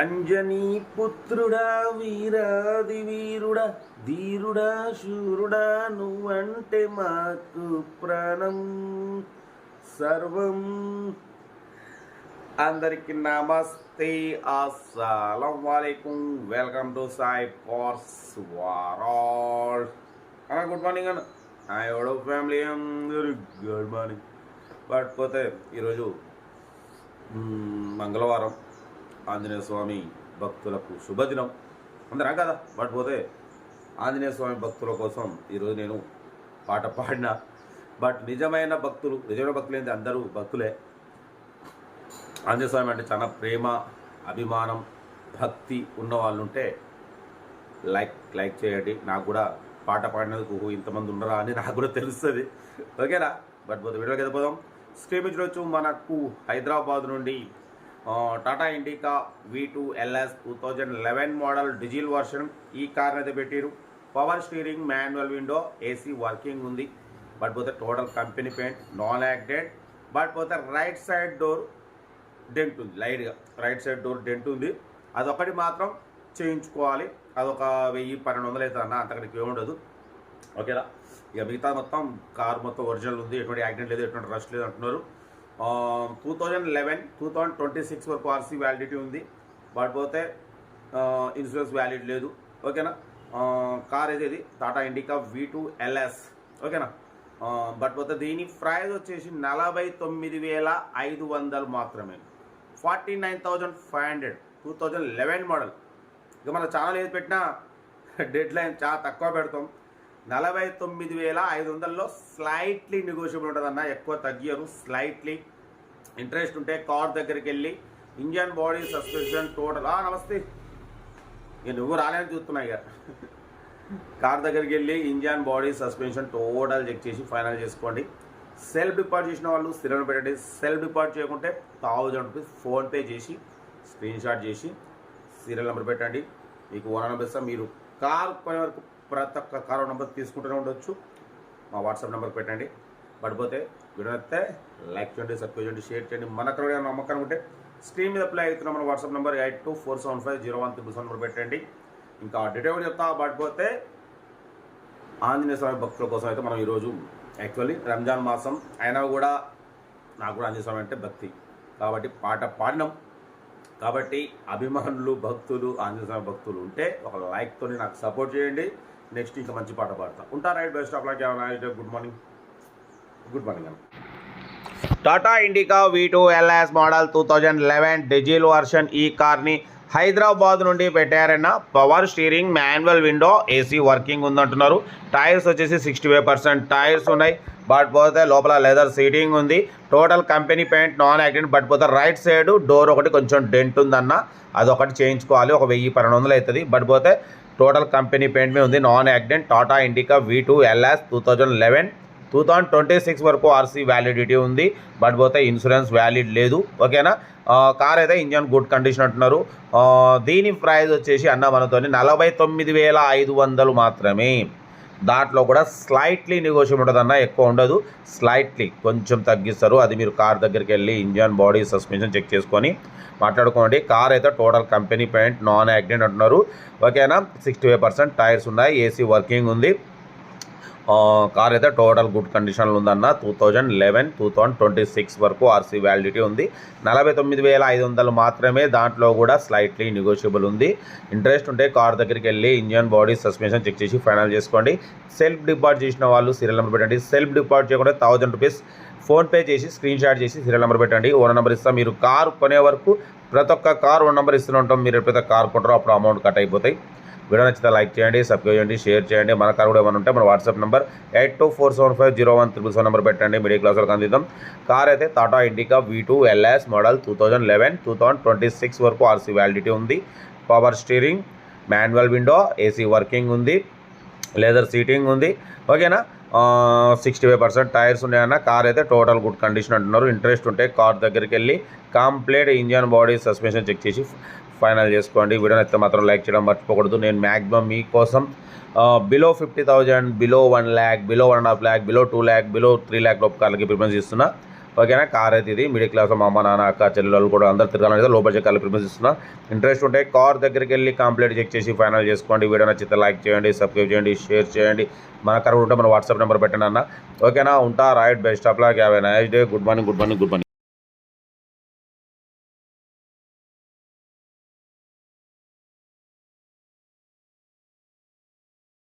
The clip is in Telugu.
అంజనీ పుత్రుడా వీరాది వీరుడా ధీరుడా శూరుడా నువ్వంటే మాకు ప్రాణం సర్వం. అందరికి నమస్తే, అస్సలం వాలేకుం. వెల్కమ్ టు సాయి ఫార్స్ వారాల్. గుడ్ మార్నింగ్ అన్న. ఎవడో ఫ్యామిలీ అందరు గుడ్ మార్నింగ్. కాకపోతే ఈరోజు మంగళవారం, ఆంజనేయ స్వామి భక్తులకు శుభదినం అందరా కదా. పోతే ఆంజనేయ స్వామి భక్తుల కోసం ఈరోజు నేను పాట పాడిన. నిజమైన భక్తులు ఏంటి, అందరూ భక్తులే. ఆంజనేయ స్వామి అంటే చాలా ప్రేమ, అభిమానం, భక్తి ఉన్న వాళ్ళు ఉంటే లైక్ చేయండి. నాకు కూడా పాట పాడినందుకు ఇంతమంది ఉన్నారా అని నాకు కూడా తెలుస్తుంది. ఓకేనా? పోతే వీడియోకి వెళ్ళిపోదాం. స్క్రీన్ మీద చూడొచ్చు, మనకు హైదరాబాద్ నుండి Tata Indica V2 LS 2011 model diesel version. ఈ కార్ అయితే పెట్టారు. Power steering, manual window, AC working ఉంది. పోతే total company paint, non accident. పోతే రైట్ సైడ్ డోర్ డెంట్ ఉంది, లైట్గా రైట్ సైడ్ డోర్ డెంట్ ఉంది. అదొకటి మాత్రం చేయించుకోవాలి. అదొక 1000-1200 అవుతుంది అన్న, అంతకడికి ఏముండదు. ఓకేనా? ఇక మిగతా మొత్తం కార్ మొత్తం ఒరిజినల్ ఉంది, ఎటువంటి యాక్సిడెంట్ లేదు, ఎటువంటి రష్ లేదు అంటున్నారు. 2011-2026 వరకు ఆర్సీ వ్యాలిడిటీ ఉంది. పోతే ఇన్సూరెన్స్ వ్యాలిడ్ లేదు. ఓకేనా? కార్ అయితే ఇది టాటా ఇండికా V2 LS. ఓకేనా? పోతే దీని ప్రైస్ వచ్చేసి 49,500 మాత్రమే. 49,500 2011 మోడల్. ఇక మన ఛానల్ ఏది పెట్టినా డెడ్ లైన్ చాలా తక్కువ పెడతాం. 49,500లో స్లైట్లీ నెగోషియబుల్ ఉంటుందన్న, ఎక్కువ తగ్గియరు. స్లైట్లీ ఇంట్రెస్ట్ ఉంటే కార్ దగ్గరికి వెళ్ళి ఇంజన్, బాడీ, సస్పెన్షన్ టోటల్. నమస్తే. ఇక నువ్వు రాలేని చూస్తున్నా. ఇక కార్ దగ్గరికి వెళ్ళి engine, body, suspension total check చేసి ఫైనల్ చేసుకోండి. సెల్ఫ్ డిపాజిట్ చేసిన వాళ్ళు స్థిరంగా పెట్టండి. సెల్ఫ్ డిపాజిట్ చేయకుంటే 1000 రూపీస్ ఫోన్పే చేసి స్క్రీన్ షాట్ చేసి సీరియల్ నెంబర్ పెట్టండి. మీకు ఓనర్ నెంబర్ ఇస్తాం. మీరు కార్ కొనే వరకు ప్రతి ఒక్క కార్ నెంబర్ తీసుకుంటూనే ఉండొచ్చు. మా వాట్సాప్ నెంబర్ పెట్టండి. పోతే వీడియో అయితే లైక్ చేయండి, సబ్స్క్రైబ్ చేయండి, షేర్ చేయండి. మన అక్కడ నమ్మకం ఉంటే స్క్రీన్ మీద అప్లై అవుతున్న మన వాట్సాప్ నెంబర్ 82475013 నెంబర్ పెట్టండి. ఇంకా డీటెయిల్ కూడా చెప్తా. పోతే ఆంజనేయ స్వామి భక్తుల కోసం అయితే మనం ఈరోజు యాక్చువల్లీ రంజాన్ మాసం అయినా కూడా నాకు కూడా ఆంజనేయ స్వామి అంటే భక్తి కాబట్టి పాట పాడినాం. కాబట్టి అభిమానులు, భక్తులు, ఆంజనేయ స్వామి భక్తులు ఉంటే ఒక లైక్తో నాకు సపోర్ట్ చేయండి. నెక్స్ట్ ఇంకా మంచి పాట పాడతా ఉంటా. Right, best of luck. Good morning అన్న. Tata Indica V2 LS model 2011 diesel version. ఈ కార్ని హైదరాబాద్ నుండి పెట్టారన్న. Power steering, manual window, AC working ఉందంటున్నారు. టైర్స్ వచ్చేసి 65% టైర్స్ ఉన్నాయి. పోతే లోపల లెదర్ సీటింగ్ ఉంది. Total company paint, non accident. పోతే రైట్ సైడ్ డోర్ ఒకటి కొంచెం డెంట్ ఉందన్న, అదొకటి చేయించుకోవాలి. ఒక 1000-1200 అవుతుంది. పోతే టోటల్ కంపెనీ పెయింట్ మీద ఉంది, non accident. Tata Indica V2 LS 2011-2026 వరకు ఆర్సీ వ్యాలిడిటీ ఉంది. పోతే ఇన్సూరెన్స్ వ్యాలిడ్ లేదు. ఓకేనా? కార్ అయితే ఇంజన్ గుడ్ కండిషన్ అంటున్నారు. దీని ప్రైస్ వచ్చేసి అన్న మనతో 49,500 మాత్రమే. దాంట్లో కూడా స్లైట్లీ నెగోషియబుల్ ఉంటుంది అన్న, ఎక్కువ ఉండదు. స్లైట్లీ కొంచెం తగ్గిస్తారు. అది మీరు కార్ దగ్గరికి వెళ్ళి ఇంజన్, బాడీ, సస్పెన్షన్ చెక్ చేసుకొని మాట్లాడుకోండి. కార్ అయితే total company paint, non accident అంటున్నారు. ఓకేనా? 65% టైర్స్ ఉన్నాయి, ఏసీ వర్కింగ్ ఉంది. కార్ అయితే టోటల్ గుడ్ కండిషన్లో ఉందన్న. 2011-2026 వరకు ఆర్సీ వ్యాలిడిటీ ఉంది. 49,500 మాత్రమే. దాంట్లో కూడా స్లైట్లీ నెగోషియబుల్ ఉంది. ఇంట్రెస్ట్ ఉంటే కార్ దగ్గరికి వెళ్ళి ఇంజన్, బాడీ, సస్పెన్షన్ చెక్ చేసి ఫైనల్ చేసుకోండి. సెల్ఫ్ డిపాజిట్ చేసిన వాళ్ళు సీరియల్ నెంబర్ పెట్టండి. సెల్ఫ్ డిపాజిట్ చేయకుండా 1000 రూపీస్ ఫోన్పే చేసి స్క్రీన్ షాట్ చేసి సీరియల్ నెంబర్ పెట్టండి. ఓనర్ నెంబర్ ఇస్తాం. మీరు కార్ కొనే వరకు ప్రతి ఒక్క కార్ ఓనర్ నెంబర్ ఇస్తూనే ఉంటాం. మీరు ఎప్పుడైతే కార్ కొంటారో అప్పుడు అమౌంట్ కట్ అయిపోతాయి. వీడియో నచ్చితే లైక్ చేయండి, సబ్స్క్రైబ్ చేయండి, షేర్ చేయండి. మన కార్ కూడా ఏమైనా ఉంటే మన వాట్సాప్ నెంబర్ 82475013 నెంబర్ పెట్టండి. మిడిల్ క్లాస్ వరకు అందిద్దాం. కార్ అయితే Tata Indica V2 LS model 2011-2026 వరకు ఆర్సీ వ్యాలిడిటీ ఉంది. Power steering, manual window, AC working ఉంది, లెదర్ సీటింగ్ ఉంది. ఓకేనా? 65% టైర్స్ ఉన్నాయన్న. కార్ అయితే టోటల్ గుడ్ కండిషన్ అంటున్నారు. ఇంట్రెస్ట్ ఉంటే కార్ దగ్గరికి వెళ్ళి complete engine, body, suspension check చేసి ఫైనల్ చేసుకోండి. వీడియోని అయితే మాత్రం లైక్ చేయడం మర్చిపోకూడదు. నేను మ్యాక్సిమం మీకోసం below 50,000, below 1 lakh, below 1.5 lakh, below 2 lakh, below 3 lakh లోపు కార్లకి ప్రిఫరెన్స్ ఇస్తున్నా. ఓకేనా. కార్ అయితే ఇది మిడిల్ క్లాస్ మా అమ్మ నాన్న అక్క చెల్లెలు కూడా అందరు తిరగాలనేది లో బడ్జెట్ కార్లు ప్రిఫరెన్స్ ఇస్తున్నా. ఇంట్రెస్ట్ ఉంటే కార్ దగ్గరికి వెళ్ళి కంప్లీట్ చెక్ చేసి ఫైనల్ చేసుకోండి. వీడియో నచ్చితే లైక్ చేయండి, సబ్స్క్రైబ్ చేయండి, షేర్ చేయండి. మన కార్ ఉంటే మన వాట్సాప్ నెంబర్ పెట్టండి అన్న. ఓకేనా. ఉంటా. Right. Best of luck. Have a nice day. Good morning.